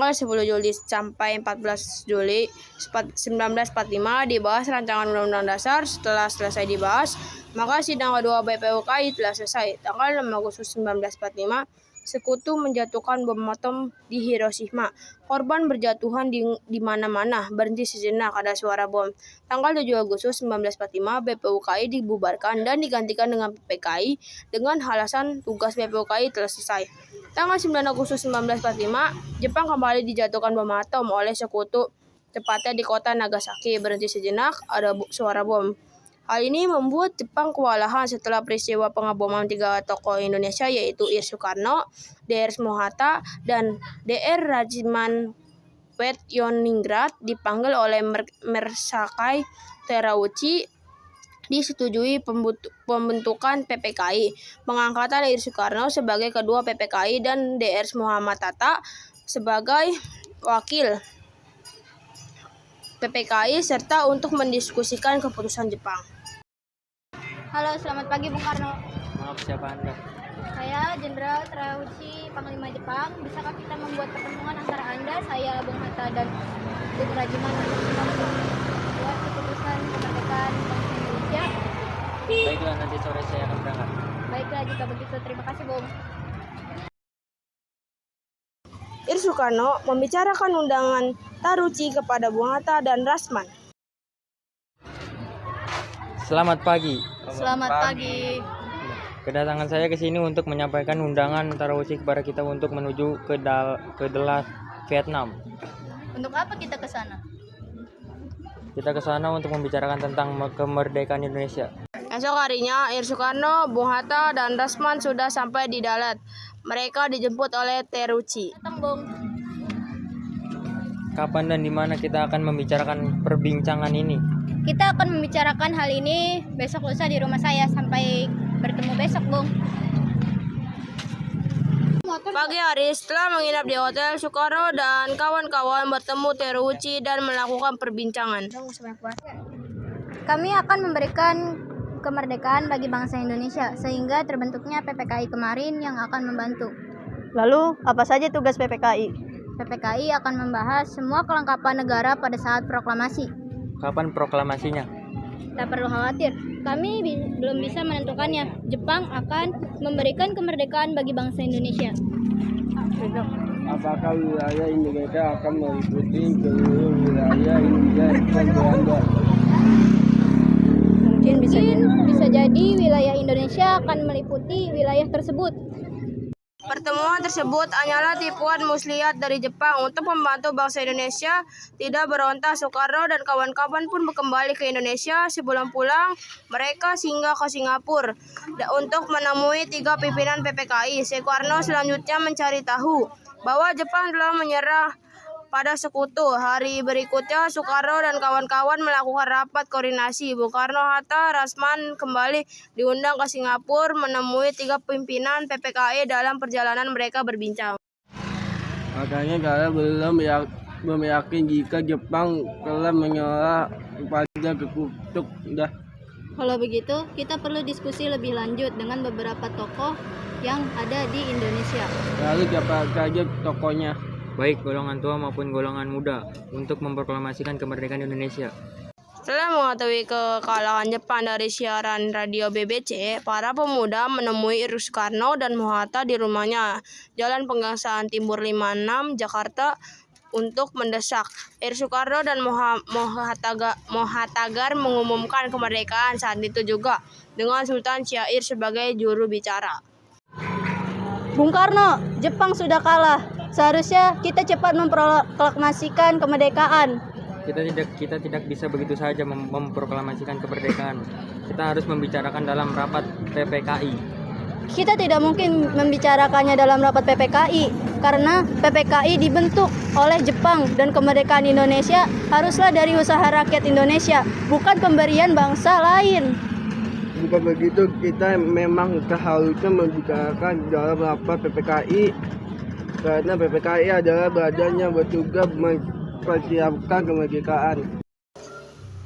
tanggal 10 Juli sampai 14 Juli 1945 dibahas rancangan Undang-Undang Dasar. Setelah selesai dibahas, maka sidang kedua BPUKI telah selesai. Tanggal 6 Agustus 1945, Sekutu menjatuhkan bom atom di Hiroshima. Korban berjatuhan di mana-mana. Berhenti sejenak, ada suara bom. Tanggal 7 Agustus 1945, BPUKI dibubarkan dan digantikan dengan PPKI dengan alasan tugas BPUKI telah selesai. Tanggal 9 Agustus 1945, Jepang kembali dijatuhkan bom atom oleh Sekutu, tepatnya di kota Nagasaki. Berhenti sejenak, ada suara bom. Hal ini membuat Jepang kewalahan setelah peristiwa pengeboman 3 tokoh Indonesia, yaitu Ir Soekarno, Dr. Mohatta, dan Dr. Rajiman Petyoningrat dipanggil oleh Mershakai Terauchi. Disetujui pembentukan PPKI, pengangkatan Ir Soekarno sebagai kedua PPKI dan Dr. Muhammad Hatta sebagai wakil PPKI serta untuk mendiskusikan keputusan Jepang. Halo, selamat pagi Bung Karno. Maaf, siapa Anda? Saya Jenderal Terauchi, Panglima Jepang. Bisakah kita membuat pertemuan antara Anda, saya, Bung Hatta, dan Dr. Rajiman untuk membuat keputusan kemerdekaan bangsa Indonesia? Baiklah, nanti sore saya akan berangkat. Baiklah, jika begitu. Terima kasih, Bung. Ir Soekarno membicarakan undangan Terauchi kepada Bung Hatta dan Rasman. Selamat pagi. Selamat pagi. Kedatangan saya ke sini untuk menyampaikan undangan Terauchi kepada kita untuk menuju ke Vietnam. Untuk apa kita ke sana? Kita ke sana untuk membicarakan tentang kemerdekaan Indonesia. Esok harinya, Ir Soekarno, Bung Hatta, dan Rasman sudah sampai di Dalat. Mereka dijemput oleh Terauchi. Bung. Kapan dan di mana kita akan membicarakan perbincangan ini? Kita akan membicarakan hal ini besok lusa di rumah saya. Sampai bertemu besok, Bung. Pagi hari, setelah menginap di hotel, Soekarno dan kawan-kawan bertemu Terauchi dan melakukan perbincangan. Kami akan memberikan kemerdekaan bagi bangsa Indonesia, sehingga terbentuknya PPKI kemarin yang akan membantu. Lalu, apa saja tugas PPKI? PPKI akan membahas semua kelengkapan negara pada saat proklamasi. Kapan proklamasinya? Tak perlu khawatir, kami belum bisa menentukannya. Jepang akan memberikan kemerdekaan bagi bangsa Indonesia. Apakah wilayah Indonesia akan meliputi seluruh wilayah India dan Belanda? Mungkin bisa jadi wilayah Indonesia akan meliputi wilayah tersebut. Pertemuan tersebut hanyalah tipuan muslihat dari Jepang untuk membantu bangsa Indonesia tidak berontak. Soekarno dan kawan-kawan pun kembali ke Indonesia. Sebelum pulang, mereka singgah ke Singapura untuk menemui 3 pimpinan PPKI. Soekarno selanjutnya mencari tahu bahwa Jepang telah menyerah pada Sekutu. Hari berikutnya, Soekarno dan kawan-kawan melakukan rapat koordinasi. Bung Karno, Hatta, Rasman kembali diundang ke Singapura menemui 3 pimpinan PPKI dalam perjalanan mereka berbincang. Makanya saya belum yakin jika Jepang telah menyerah pada kutub. Kalau begitu, kita perlu diskusi lebih lanjut dengan beberapa tokoh yang ada di Indonesia. Lalu siapa saja tokohnya? Baik golongan tua maupun golongan muda untuk memproklamasikan kemerdekaan Indonesia. Setelah mengetahui kekalahan Jepang dari siaran radio BBC, para pemuda menemui Ir Soekarno dan Mohatta di rumahnya, Jalan Pegangsaan Timur 56, Jakarta, untuk mendesak. Ir Soekarno dan Mohattagar mengumumkan kemerdekaan saat itu juga, dengan Sultan Syair sebagai juru bicara. Bung Karno, Jepang sudah kalah. Seharusnya kita cepat memproklamasikan kemerdekaan. Kita tidak bisa begitu saja memproklamasikan kemerdekaan. Kita harus membicarakan dalam rapat PPKI. Kita tidak mungkin membicarakannya dalam rapat PPKI karena PPKI dibentuk oleh Jepang dan kemerdekaan Indonesia haruslah dari usaha rakyat Indonesia, bukan pemberian bangsa lain. Jika begitu, kita memang seharusnya membicarakan dalam rapat PPKI karena PPKI adalah badan yang bertugas mempersiapkan kemerdekaan.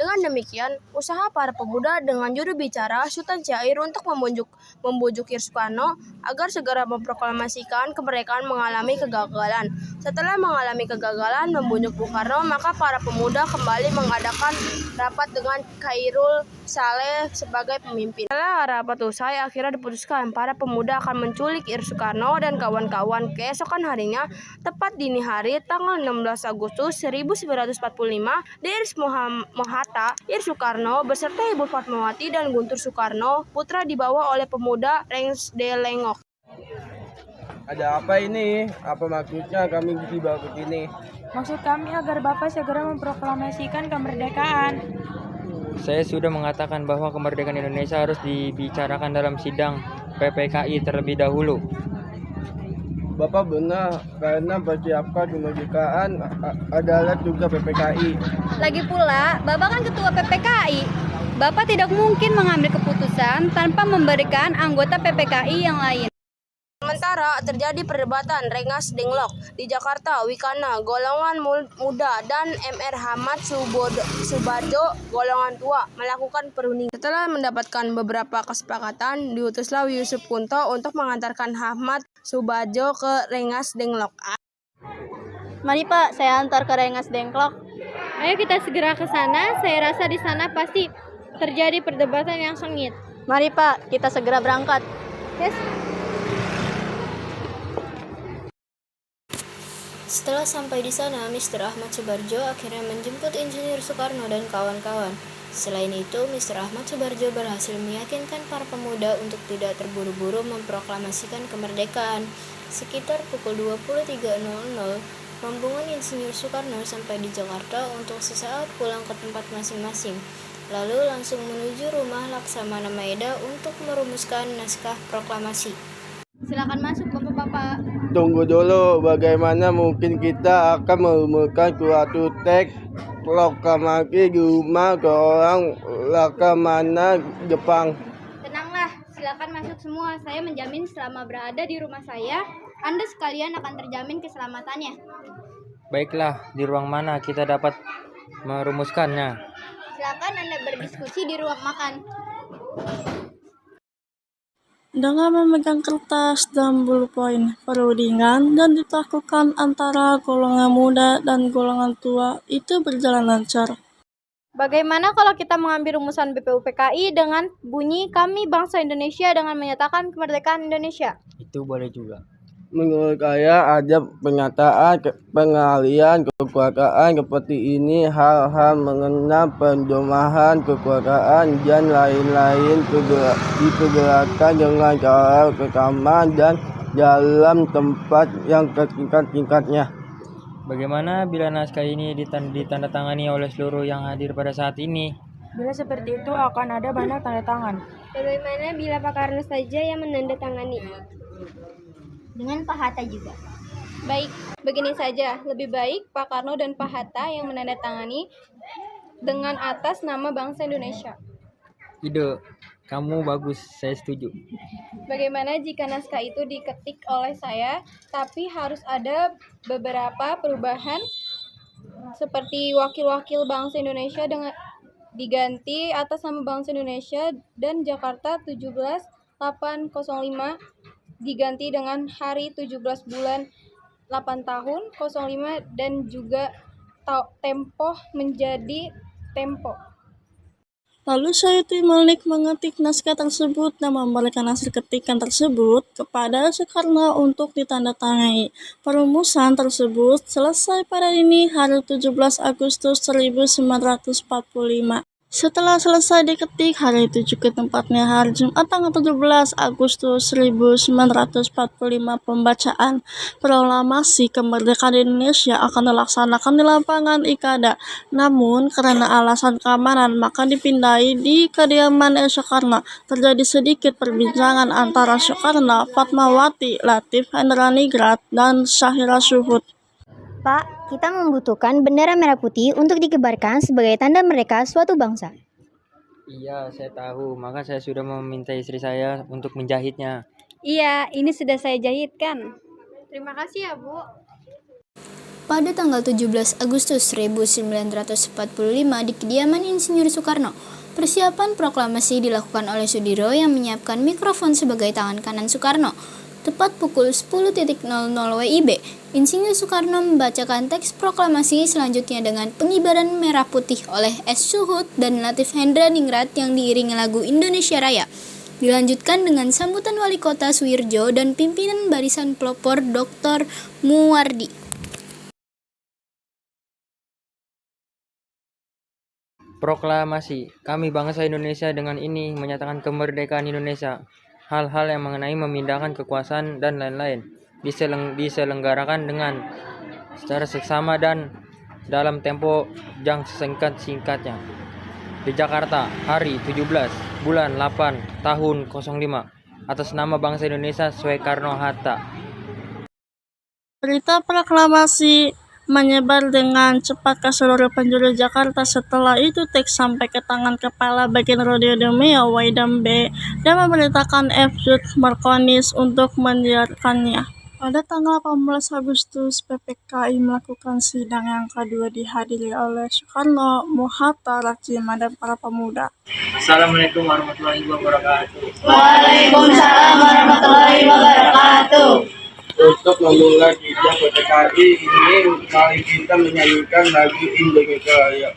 Dengan demikian, usaha para pemuda dengan juru bicara Sultan Syair untuk membujuk Soekarno agar segera memproklamasikan kemerdekaan mengalami kegagalan. Setelah mengalami kegagalan membujuk Bung Karno, maka para pemuda kembali mengadakan rapat dengan Khairul Saleh sebagai pemimpin. Setelah rapat usai, akhirnya diputuskan para pemuda akan menculik Soekarno dan kawan-kawan. Keesokan harinya, tepat dini hari tanggal 16 Agustus 1945, di Hatta, Soekarno beserta Ibu Fatmawati dan Guntur Soekarno Putra dibawa oleh pemuda Rengas Dengklok. Ada apa ini? Apa maksudnya kami dibawa ke sini? Maksud kami agar Bapak segera memproklamasikan kemerdekaan. Saya sudah mengatakan bahwa kemerdekaan Indonesia harus dibicarakan dalam sidang PPKI terlebih dahulu. Bapak benar, karena persiapan kemerdekaan adalah tugas PPKI. Lagi pula, Bapak kan ketua PPKI. Bapak tidak mungkin mengambil keputusan tanpa memberikan anggota PPKI yang lain. Sementara terjadi perdebatan Rengas Dengklok di Jakarta, Wikana golongan muda dan MR Hamad Subadjo golongan tua melakukan perundingan. Setelah mendapatkan beberapa kesepakatan, diutuslah Yusuf Kunto untuk mengantarkan Hamad Subadjo ke Rengas Dengklok. Mari Pak, saya antar ke Rengas Dengklok. Ayo kita segera ke sana. Saya rasa di sana pasti terjadi perdebatan yang sengit. Mari Pak, kita segera berangkat. Yes. Setelah sampai di sana, Mr. Ahmad Subarjo akhirnya menjemput Insinyur Soekarno dan kawan-kawan. Selain itu, Mr. Ahmad Subarjo berhasil meyakinkan para pemuda untuk tidak terburu-buru memproklamasikan kemerdekaan. Sekitar pukul 23.00, rombongan Insinyur Soekarno sampai di Jakarta untuk sesaat pulang ke tempat masing-masing. Lalu langsung menuju rumah Laksamana Maeda untuk merumuskan naskah proklamasi. Silakan masuk Bapak-bapak. Tunggu dulu, bagaimana mungkin kita akan merumuskan suatu teks proklamasi di rumah seorang Laksamana Jepang? Tenanglah, silakan masuk semua. Saya menjamin selama berada di rumah saya, Anda sekalian akan terjamin keselamatannya. Baiklah, di ruang mana kita dapat merumuskannya? Silakan Anda berdiskusi di ruang makan. Dengan memegang kertas dan ballpoint, perundingan dan dilakukan antara golongan muda dan golongan tua itu berjalan lancar. Bagaimana kalau kita mengambil rumusan BPUPKI dengan bunyi kami bangsa Indonesia dengan menyatakan kemerdekaan Indonesia? Itu boleh juga. Menurut saya ada pernyataan pengalihan kekuasaan seperti ini, hal-hal mengenai pendomahan kekuasaan dan lain-lain dipergerakan dengan cara rekaman dan dalam tempat yang setingkat-tingkatnya. Bagaimana bila naskah ini ditandatangani oleh seluruh yang hadir pada saat ini? Bila seperti itu akan ada banyak tanda tangan. Bagaimana bila Pak Karno saja yang menandatangani? Dengan Pak Hatta juga. Baik, begini saja. Lebih baik Pak Karno dan Pak Hatta yang menandatangani dengan atas nama bangsa Indonesia. Ide kamu bagus, saya setuju. Bagaimana jika naskah itu diketik oleh saya, tapi harus ada beberapa perubahan seperti wakil-wakil bangsa Indonesia dengan diganti atas nama bangsa Indonesia dan Jakarta 17.805 diganti dengan hari 17 bulan 8 tahun 05 dan juga tempo menjadi tempo. Lalu Sayuti Malik mengetik naskah tersebut dan memberikan hasil ketikan tersebut kepada Soekarno untuk ditandatangani. Perumusan tersebut selesai pada dini hari 17 Agustus 1945. Setelah selesai diketik, hari itu juga tempatnya hari Jumat tanggal 17 Agustus 1945 pembacaan proklamasi kemerdekaan Indonesia akan dilaksanakan di lapangan Ikada. Namun karena alasan keamanan maka dipindahi di kediaman Soekarno. Terjadi sedikit perbincangan antara Soekarno, Fatmawati, Latif Hendraningrat, dan Syahira Suhud. Pak, kita membutuhkan bendera merah putih untuk dikibarkan sebagai tanda mereka suatu bangsa. Iya, saya tahu. Maka saya sudah meminta istri saya untuk menjahitnya. Iya, ini sudah saya jahitkan. Terima kasih ya, Bu. pada tanggal 17 Agustus 1945 di kediaman Insinyur Soekarno. Persiapan proklamasi dilakukan oleh Sudiro yang menyiapkan mikrofon sebagai tangan kanan Soekarno. Tepat pukul 10.00 WIB, Insinyur Soekarno membacakan teks proklamasi selanjutnya dengan pengibaran merah putih oleh S. Suhut dan Latif Hendra Ningrat yang diiringi lagu Indonesia Raya. Dilanjutkan dengan sambutan Wali Kota Suirjo dan pimpinan Barisan Pelopor Dr. Muwardi. Proklamasi. Kami bangsa Indonesia dengan ini menyatakan kemerdekaan Indonesia. Hal-hal yang mengenai memindahkan kekuasaan dan lain-lain diselenggarakan dengan secara seksama dan dalam tempo yang sesingkat-singkatnya. Di Jakarta, hari 17 bulan 8 tahun 05, atas nama bangsa Indonesia Soekarno-Hatta. Berita proklamasi menyebar dengan cepat ke seluruh penjuru Jakarta. Setelah itu teks sampai ke tangan Kepala Bagian Radio Demea Waidam B dan memerintahkan F. Jud Markonis untuk menyiarkannya. Pada tanggal 18 Agustus, PPKI melakukan sidang yang kedua dihadiri oleh Soekarno, Hatta, Lakshmi, dan para pemuda. Assalamualaikum warahmatullahi wabarakatuh. Waalaikumsalam warahmatullahi wabarakatuh. Untuk memulai sidang PPKI ini, mari kita menyanyikan lagu Indonesia Raya.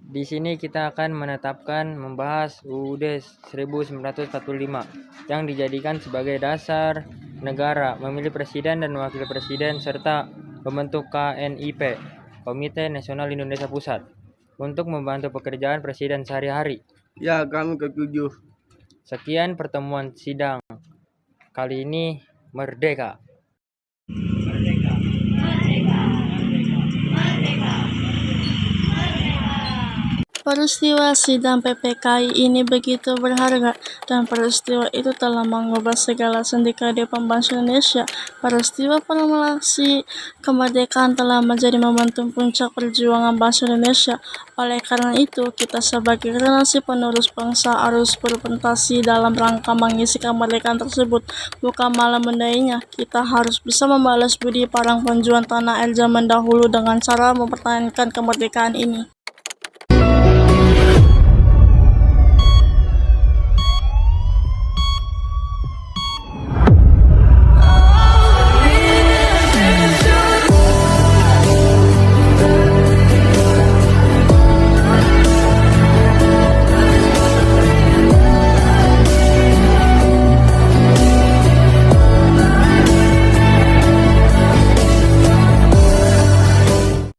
Di sini kita akan membahas UUD 1945 yang dijadikan sebagai dasar negara memilih presiden dan wakil presiden serta membentuk KNIP, Komite Nasional Indonesia Pusat, untuk membantu pekerjaan presiden sehari-hari. Ya, kami ketujuh. Sekian pertemuan sidang kali ini. Merdeka! Peristiwa sidang PPKI ini begitu berharga, dan peristiwa itu telah mengubah segala sendi kehidupan bangsa Indonesia. Peristiwa proklamasi kemerdekaan telah menjadi momentum puncak perjuangan bangsa Indonesia. Oleh karena itu, kita sebagai generasi penerus bangsa harus berprestasi dalam rangka mengisi kemerdekaan tersebut, bukan malah mendainya. Kita harus bisa membalas budi para pejuang tanah air zaman dahulu dengan cara mempertahankan kemerdekaan ini.